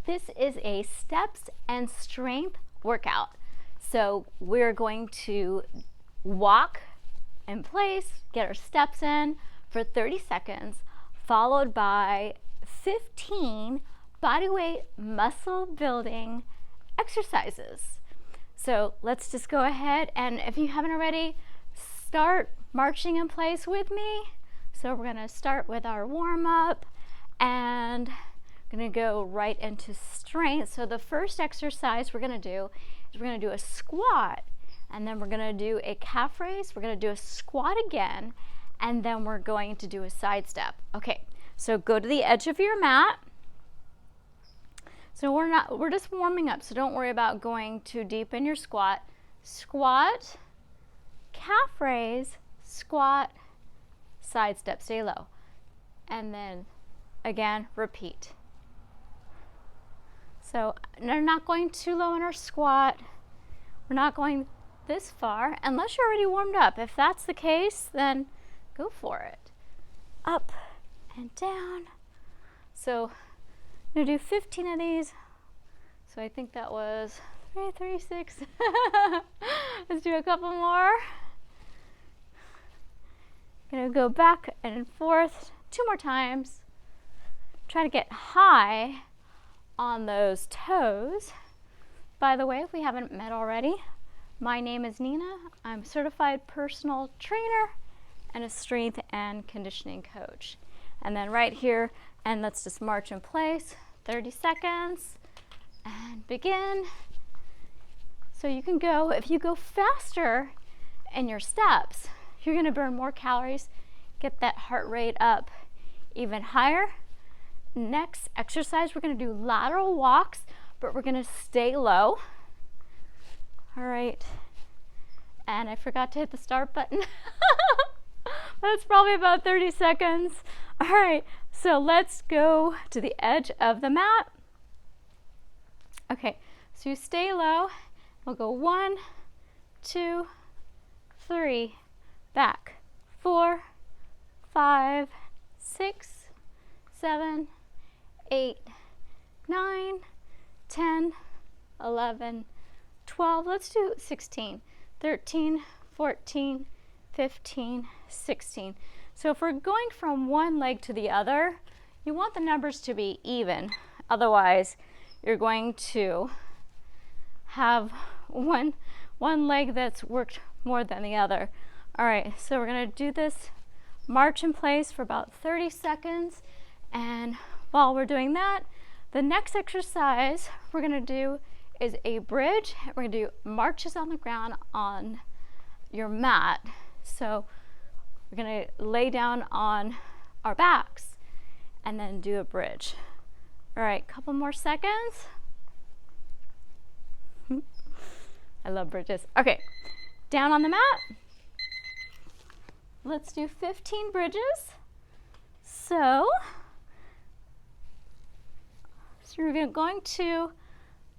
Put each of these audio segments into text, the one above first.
This is a steps and strength workout. So we're going to walk in place, get our steps in for 30 seconds, followed by 15 bodyweight muscle building exercises. So let's just go ahead, and if you haven't already, start marching in place with me. So we're going to start with our warm-up, and we're going to go right into strength. So the first exercise we're going to do is we're going to do a squat, and then we're going to do a calf raise. We're going to do a squat again, and then we're going to do a side step. Okay, so go to the edge of your mat. So we're just warming up, so don't worry about going too deep in your squat. Squat, calf raise, squat, side step, stay low. And then again, repeat. So we're not going too low in our squat. We're not going this far unless you're already warmed up. If that's the case, then go for it. Up and down. So I'm going to do 15 of these. So I think that was 36. Let's do a couple more. Going to go back and forth 2 more times. Try to get high on those toes. By the way, if we haven't met already, my name is Nina. I'm a certified personal trainer and a strength and conditioning coach. And then right here, and let's just march in place, 30 seconds, and begin. So you can go, if you go faster in your steps, you're gonna burn more calories, get that heart rate up even higher. Next exercise, we're gonna do lateral walks, but we're gonna stay low. All right, and I forgot to hit the start button. That's probably about 30 seconds. All right, so let's go to the edge of the mat. Okay, so you stay low. We'll go 1, 2, 3, back, 4, 5, 6, 7, 8, 9, 10, 11, 12. Let's do 16, 13, 14, 15, 16. So if we're going from one leg to the other, you want the numbers to be even. Otherwise, you're going to have one leg that's worked more than the other. All right, so we're gonna do this march in place for about 30 seconds. And while we're doing that, the next exercise we're gonna do is a bridge. We're gonna do marches on the ground on your mat. So we're gonna lay down on our backs and then do a bridge. All right, couple more seconds. I love bridges. Okay, down on the mat. Let's do 15 bridges. So you're going to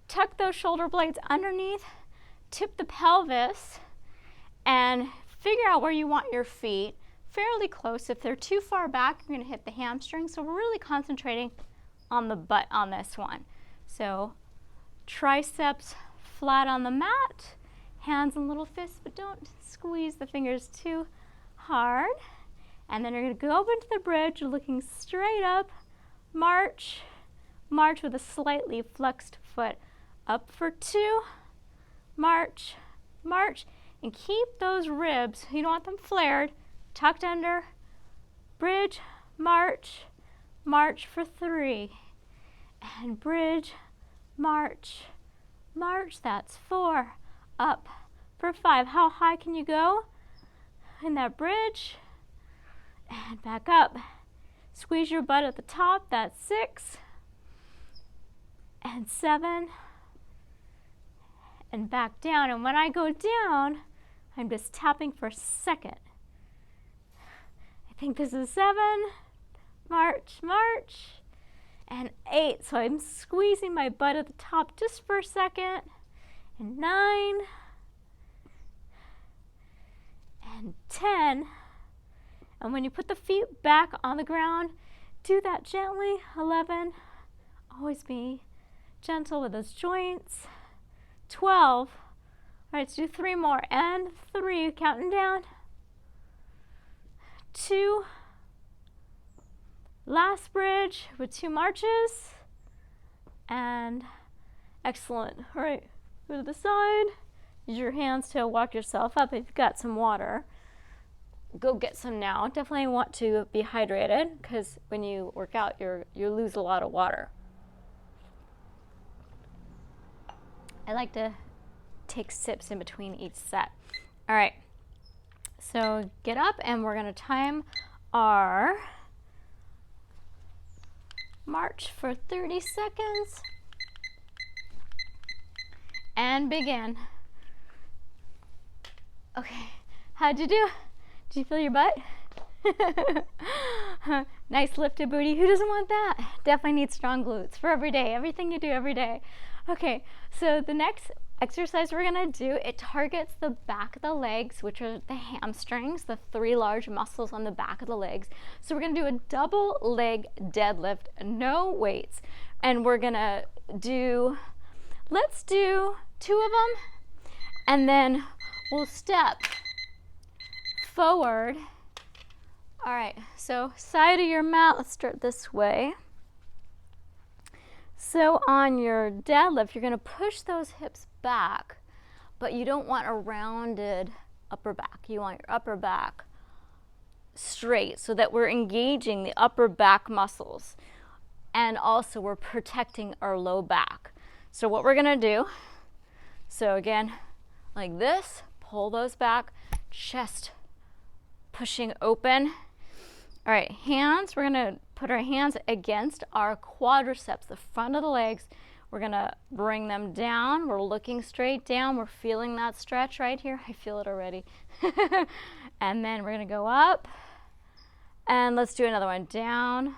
tuck those shoulder blades underneath, tip the pelvis, and figure out where you want your feet fairly close. If they're too far back, you're going to hit the hamstring. So we're really concentrating on the butt on this one. So triceps flat on the mat, hands and little fists, but don't squeeze the fingers too hard. And then you're going to go up into the bridge, looking straight up, march, march with a slightly flexed foot. Up for 2, march, march, and keep those ribs, you don't want them flared, tucked under, bridge, march, march for 3, and bridge, march, march, that's 4, up for 5. How high can you go in that bridge? And back up. Squeeze your butt at the top, that's 6, and 7, and back down. And when I go down, I'm just tapping for a second. I think this is 7, march, march, and 8. So I'm squeezing my butt at the top just for a second, and 9, and 10. And when you put the feet back on the ground, do that gently. 11, always be gentle with those joints. 12. All right, let's do 3 more. And 3, counting down. 2. Last bridge with 2 marches. And excellent. All right, go to the side. Use your hands to walk yourself up if you've got some water. Go get some now. Definitely want to be hydrated because when you work out, you lose a lot of water. I like to take sips in between each set. All right, so get up and we're going to time our march for 30 seconds and begin. Okay, how'd you do? Did you feel your butt? Nice lifted booty. Who doesn't want that? Definitely need strong glutes for every day, everything you do every day. Okay, so the next exercise we're gonna do, it targets the back of the legs, which are the hamstrings, the 3 large muscles on the back of the legs. So we're gonna do a double leg deadlift, no weights. And we're gonna do, let's do 2 of them, and then we'll step forward. All right, so side of your mat, let's start this way. So on your deadlift, you're gonna push those hips back, but you don't want a rounded upper back. You want your upper back straight so that we're engaging the upper back muscles. And also we're protecting our low back. So what we're gonna do, so again, like this, pull those back, chest pushing open. All right, hands, we're gonna put our hands against our quadriceps, the front of the legs. We're gonna bring them down. We're looking straight down. We're feeling that stretch right here. I feel it already. And then we're gonna go up. And let's do another one. Down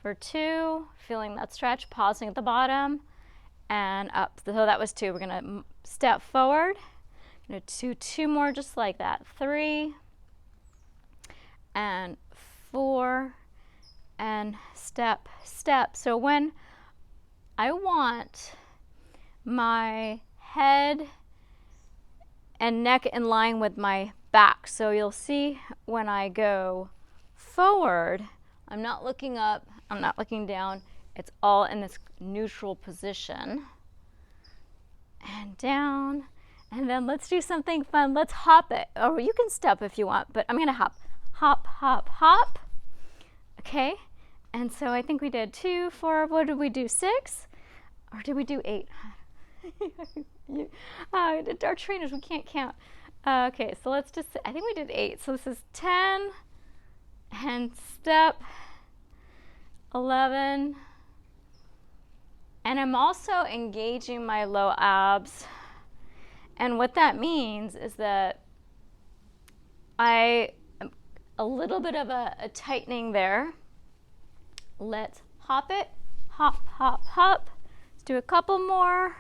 for 2, feeling that stretch, pausing at the bottom, and up. So that was 2. We're gonna step forward. Gonna do 2 more just like that. 3, and 4, and step, step. So when I want my head and neck in line with my back, so you'll see when I go forward, I'm not looking up, I'm not looking down, it's all in this neutral position. And down, and then let's do something fun. Let's hop it, or you can step if you want, but I'm gonna hop. Hop, hop, hop. Okay, and so I think we did 2, 4, what did we do, 6? Or did we do 8? Our trainers, we can't count. Okay, so let's just, I think we did 8. So this is 10, and step, 11. And I'm also engaging my low abs. And what that means is that a little bit of a tightening there. Let's hop it, hop, hop, hop. Let's do a couple more.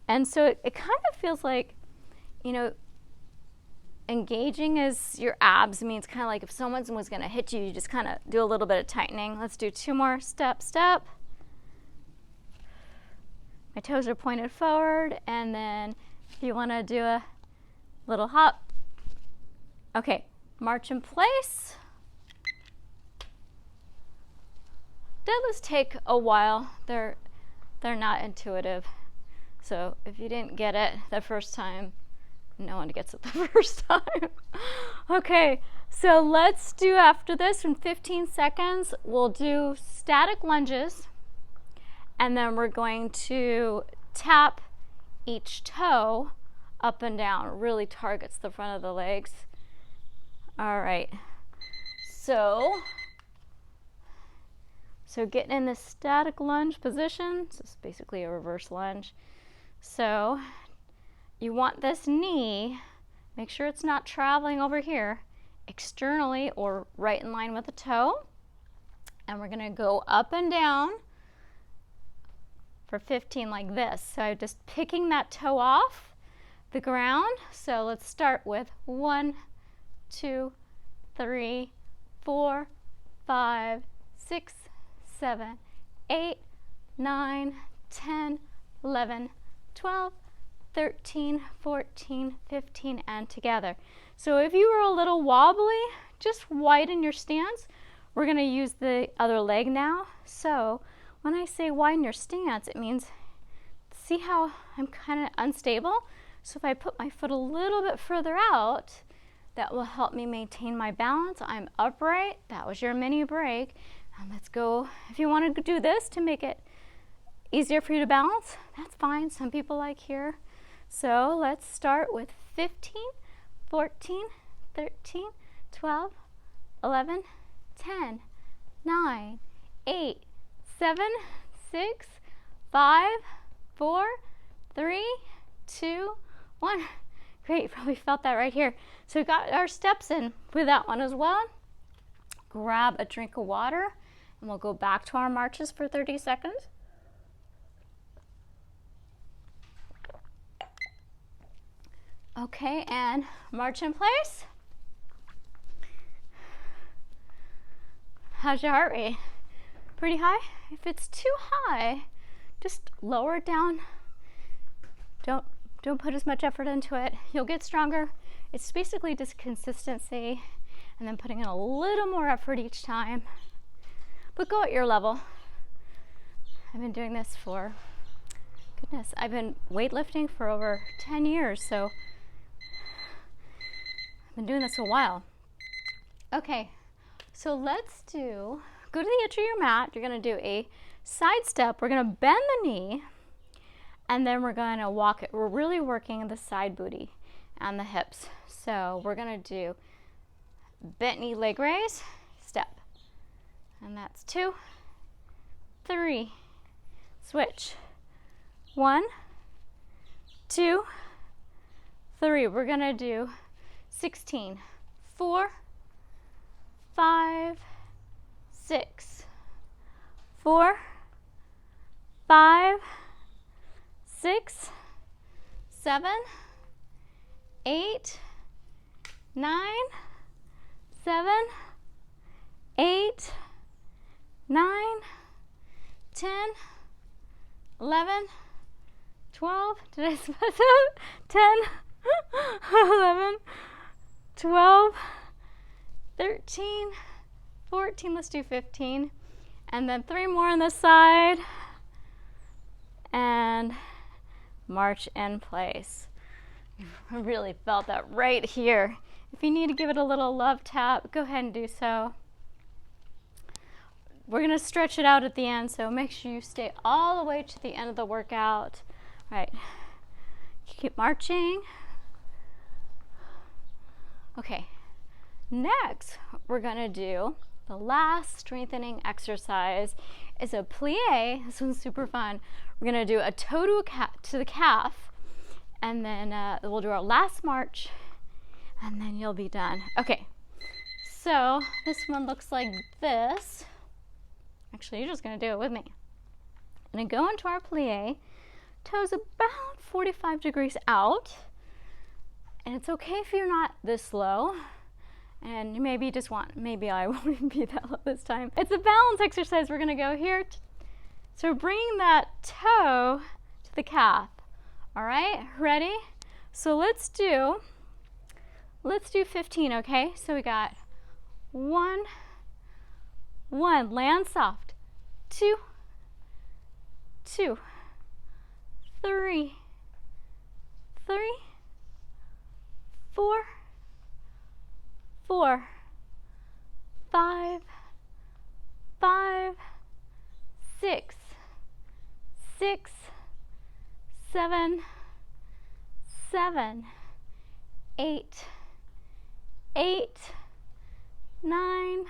And so it kind of feels like, you know, engaging as your abs means kind of like if someone was gonna hit you, you just kind of do a little bit of tightening. Let's do 2 more, step, step. My toes are pointed forward, and then if you wanna do a little hop. Okay, march in place. Deadlifts take a while. They're not intuitive. So if you didn't get it the first time, no one gets it the first time. Okay, so let's do after this in 15 seconds, we'll do static lunges, and then we're going to tap each toe up and down. Really targets the front of the legs. All right, so getting in the static lunge position. This is basically a reverse lunge. So you want this knee, make sure it's not traveling over here externally or right in line with the toe. And we're gonna go up and down for 15 like this. So just picking that toe off the ground. So let's start with 1, 2, 3, 4, 5, 6, 7, 8, 9, 10, 11, 12, 13, 14, 15, and together. So if you were a little wobbly, just widen your stance. We're going to use the other leg now. So when I say widen your stance, it means, see how I'm kind of unstable? So if I put my foot a little bit further out, that will help me maintain my balance. I'm upright. That was your mini break. And let's go. If you want to do this to make it easier for you to balance, that's fine. Some people like here. So let's start with 15, 14, 13, 12, 11, 10, 9, 8, 7, 6, 5, 4, 3, 2, 1. Great, you probably felt that right here. So we got our steps in with that one as well. Grab a drink of water and we'll go back to our marches for 30 seconds. Okay, and march in place. How's your heart rate? Pretty high? If it's too high, just lower it down. Don't put as much effort into it. You'll get stronger. It's basically just consistency and then putting in a little more effort each time. But go at your level. I've been doing this for, goodness, I've been weightlifting for over 10 years, so I've been doing this a while. Okay, so let's go to the edge of your mat. You're gonna do a side step. We're gonna bend the knee, and then we're gonna walk it. We're really working the side booty and the hips. So we're gonna do bent knee leg raise, step. And that's 2, 3, switch. 1, 2, 3. We're gonna do 16, 4, 5, 6, 4, 5, 6, 7, 8, 9, 7, 8, 9, 10, 11, 12. Did I spell that? 10, 11, 12, 13, 14. Let's do 15. And then 3 more on this side. And march in place. I really felt that right here. If you need to give it a little love tap, go ahead and do so. We're going to stretch it out at the end, so make sure you stay all the way to the end of the workout. All right, keep marching. Okay, next we're going to do the last strengthening exercise. Is a plie. This one's super fun. We're going to do a toe to the calf, and then we'll do our last march, and then you'll be done. Okay, so this one looks like this. Actually, you're just going to do it with me. I'm going to go into our plie, toes about 45 degrees out, and it's okay if you're not this low, and you maybe just want, maybe I won't even be that low this time. It's a balance exercise. We're going to go here. So bringing that toe to the calf. All right, ready? So let's do 15, okay? So we got 1, land soft, 2, 2, 3, 4, 4, 5, 6, 7, 8, 9,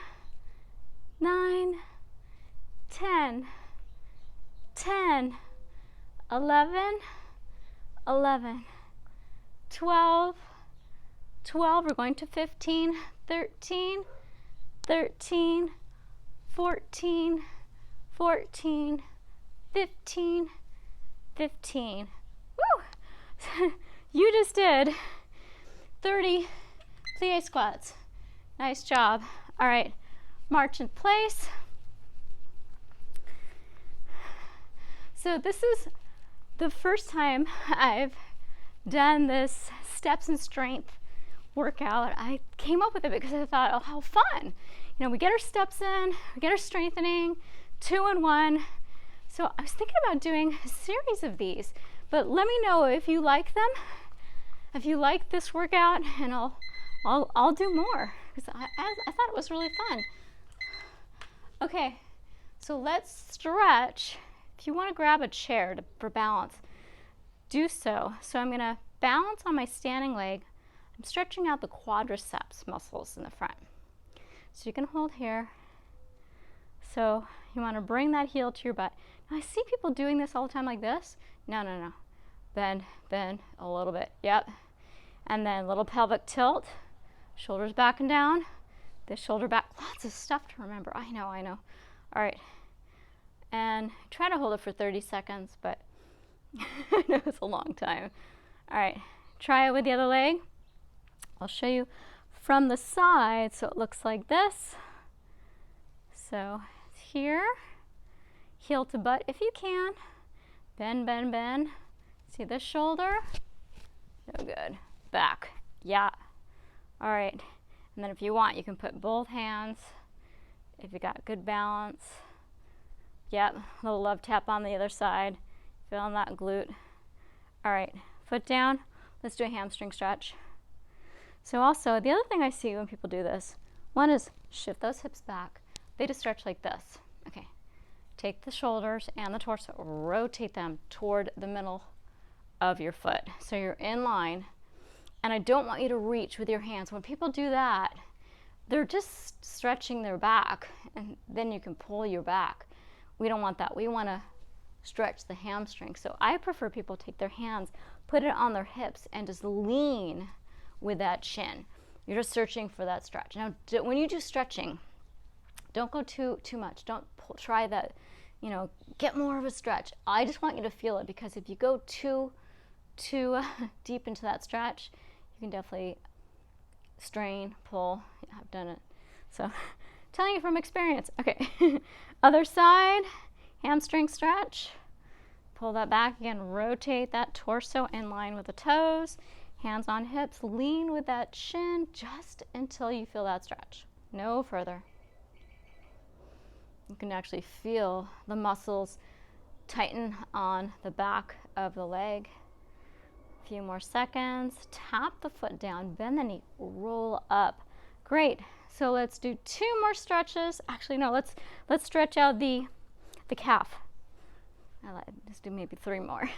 10, 11, 12, we're going to 15, 13, 14, 15. Woo! You just did 30 plie squats. Nice job. All right, march in place. So this is the first time I've done this steps and strength workout. I came up with it because I thought, oh, how fun. We get our steps in, we get our strengthening, 2 in 1. So I was thinking about doing a series of these, but let me know if you like them, if you like this workout, and I'll do more because I thought it was really fun. Okay, so let's stretch. If you want to grab a chair for balance, do so. So I'm going to balance on my standing leg. I'm stretching out the quadriceps muscles in the front. So you can hold here. So you want to bring that heel to your butt. Now I see people doing this all the time like this. No. Bend a little bit. Yep. And then little pelvic tilt. Shoulders back and down. This shoulder back. Lots of stuff to remember. I know. All right. And try to hold it for 30 seconds, but I know it's a long time. All right. Try it with the other leg. I'll show you from the side, so it looks like this. So it's here, heel to butt if you can. Bend. See this shoulder? No good. Back. Yeah. All right. And then if you want, you can put both hands if you got good balance. Yep. A little love tap on the other side. Feeling that glute. All right. Foot down. Let's do a hamstring stretch. So also, the other thing I see when people do this, one is shift those hips back. They just stretch like this. Okay. Take the shoulders and the torso, rotate them toward the middle of your foot. So you're in line. And I don't want you to reach with your hands. When people do that, they're just stretching their back, and then you can pull your back. We don't want that. We want to stretch the hamstring. So I prefer people take their hands, put it on their hips, and just lean with that chin. You're just searching for that stretch. Now, when you do stretching, don't go too much. Don't try that, get more of a stretch. I just want you to feel it, because if you go too deep into that stretch, you can definitely strain, pull. Yeah, I've done it. So, telling you from experience. Okay, other side, hamstring stretch. Pull that back again, rotate that torso in line with the toes. Hands on hips, lean with that chin just until you feel that stretch. No further. You can actually feel the muscles tighten on the back of the leg. A few more seconds. Tap the foot down, bend the knee, roll up. Great. So let's do 2 more stretches. Actually, no, let's stretch out the calf. Let's do maybe 3 more.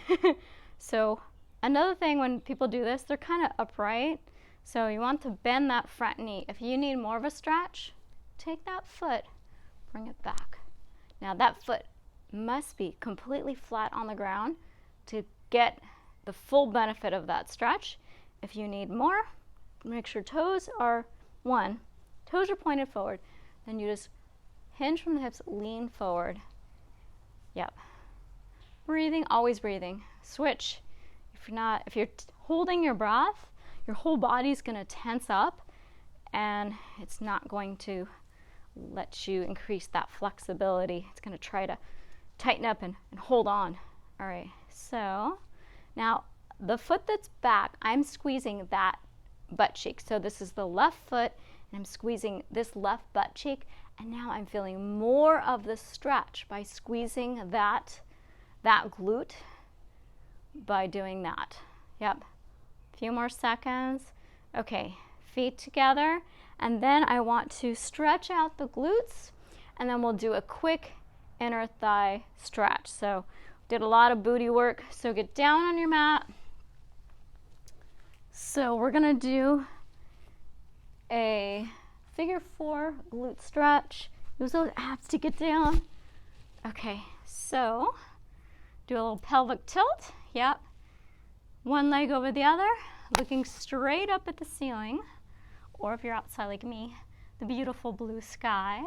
So another thing when people do this, they're kind of upright. So you want to bend that front knee. If you need more of a stretch, take that foot, bring it back. Now that foot must be completely flat on the ground to get the full benefit of that stretch. If you need more, make sure toes are pointed forward. Then you just hinge from the hips, lean forward. Yep. Breathing, always breathing. Switch. If you're holding your breath, your whole body's going to tense up, and it's not going to let you increase that flexibility. It's going to try to tighten up and hold on. All right, so now the foot that's back, I'm squeezing that butt cheek. So this is the left foot, and I'm squeezing this left butt cheek, and now I'm feeling more of the stretch by squeezing that glute by doing that. Yep. A few more seconds. Okay, feet together, and then I want to stretch out the glutes, and then we'll do a quick inner thigh stretch. So did a lot of booty work, so get down on your mat. So we're gonna do a figure 4 glute stretch. Use those abs to get down. Okay, so do a little pelvic tilt. Yep. One leg over the other, looking straight up at the ceiling, or if you're outside like me, the beautiful blue sky.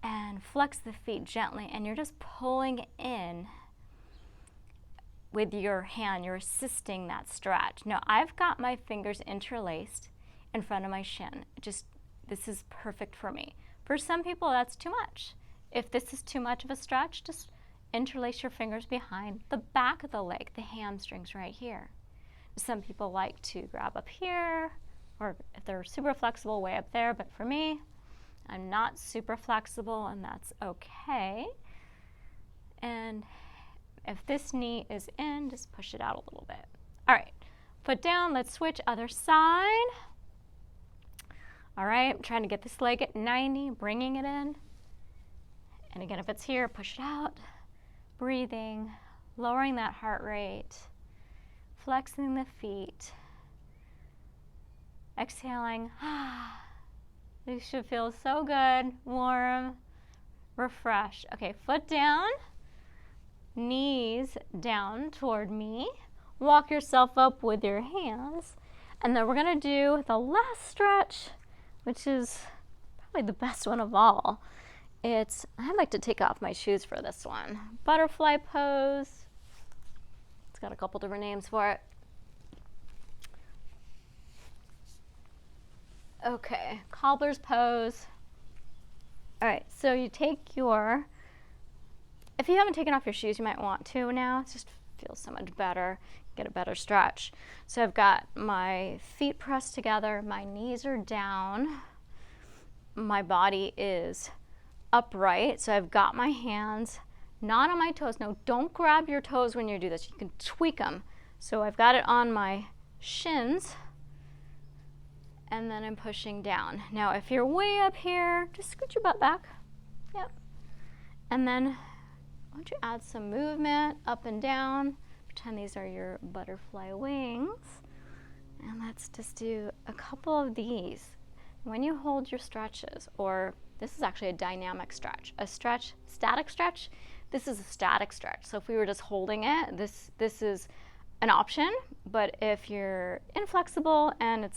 And flex the feet gently, and you're just pulling in with your hand. You're assisting that stretch. Now, I've got my fingers interlaced in front of my shin. This is perfect for me. For some people, that's too much. If this is too much of a stretch, just interlace your fingers behind the back of the leg, the hamstrings right here. Some people like to grab up here, or if they're super flexible, way up there, but for me, I'm not super flexible, and that's okay. And if this knee is in, just push it out a little bit. All right, foot down, let's switch other side. All right, I'm trying to get this leg at 90, bringing it in. And again, if it's here, push it out. Breathing, lowering that heart rate, flexing the feet. Exhaling. This should feel so good, warm, refreshed. Okay, foot down, knees down toward me. Walk yourself up with your hands. And then we're gonna do the last stretch, which is probably the best one of all. I like to take off my shoes for this one. Butterfly pose. It's got a couple different names for it. Okay, cobbler's pose. All right, so you take if you haven't taken off your shoes, you might want to now. It just feels so much better, get a better stretch. So I've got my feet pressed together, my knees are down, my body is upright, so I've got my hands not on my toes. No, don't grab your toes when you do this. You can tweak them. So I've got it on my shins, and then I'm pushing down. Now, if you're way up here, just scoot your butt back. Yep. And then, why don't you add some movement up and down. Pretend these are your butterfly wings. And let's just do a couple of these. When you hold your stretches, or this is actually a dynamic stretch. Static stretch, this is a static stretch. So if we were just holding it, this is an option. But if you're inflexible and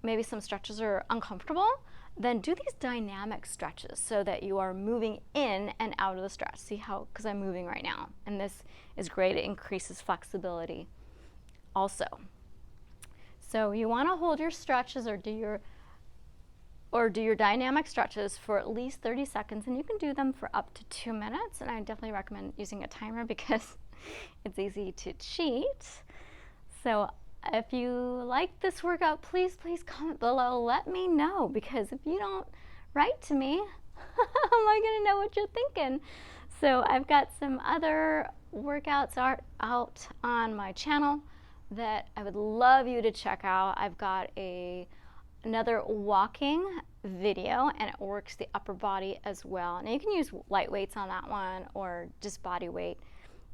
maybe some stretches are uncomfortable, then do these dynamic stretches so that you are moving in and out of the stretch. See how, because I'm moving right now. And this is great, it increases flexibility also. So you wanna hold your stretches or do your dynamic stretches for at least 30 seconds, and you can do them for up to 2 minutes. And I definitely recommend using a timer because it's easy to cheat. So if you like this workout, please comment below. Let me know, because if you don't write to me, how am I going to know what you're thinking? So I've got some other workouts out on my channel that I would love you to check out. I've got another walking video, and it works the upper body as well. Now you can use light weights on that one or just body weight.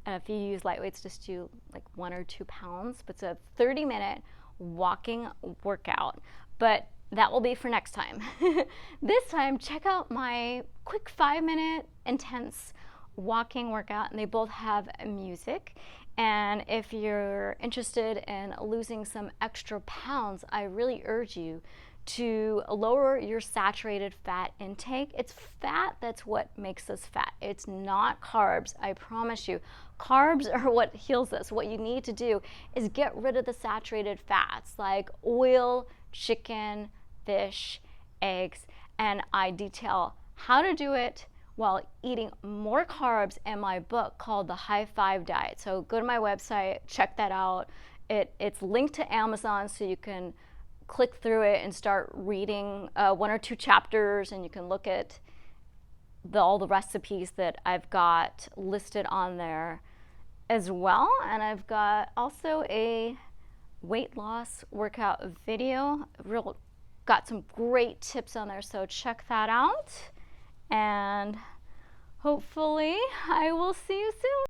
If you use light weights, just do like 1 or 2 pounds. But it's a 30-minute walking workout. But that will be for next time. This time, check out my quick 5-minute intense walking workout, and they both have music. And if you're interested in losing some extra pounds, I really urge you to lower your saturated fat intake. It's fat that's what makes us fat. It's not carbs, I promise you. Carbs are what heals us. What you need to do is get rid of the saturated fats like oil, chicken, fish, eggs, and I detail how to do it while eating more carbs in my book called The High Five Diet. So go to my website, check that out. It's linked to Amazon, so you can click through it and start reading 1 or 2 chapters, and you can look at all the recipes that I've got listed on there as well. And I've got also a weight loss workout video. Got some great tips on there, so check that out. And hopefully I will see you soon.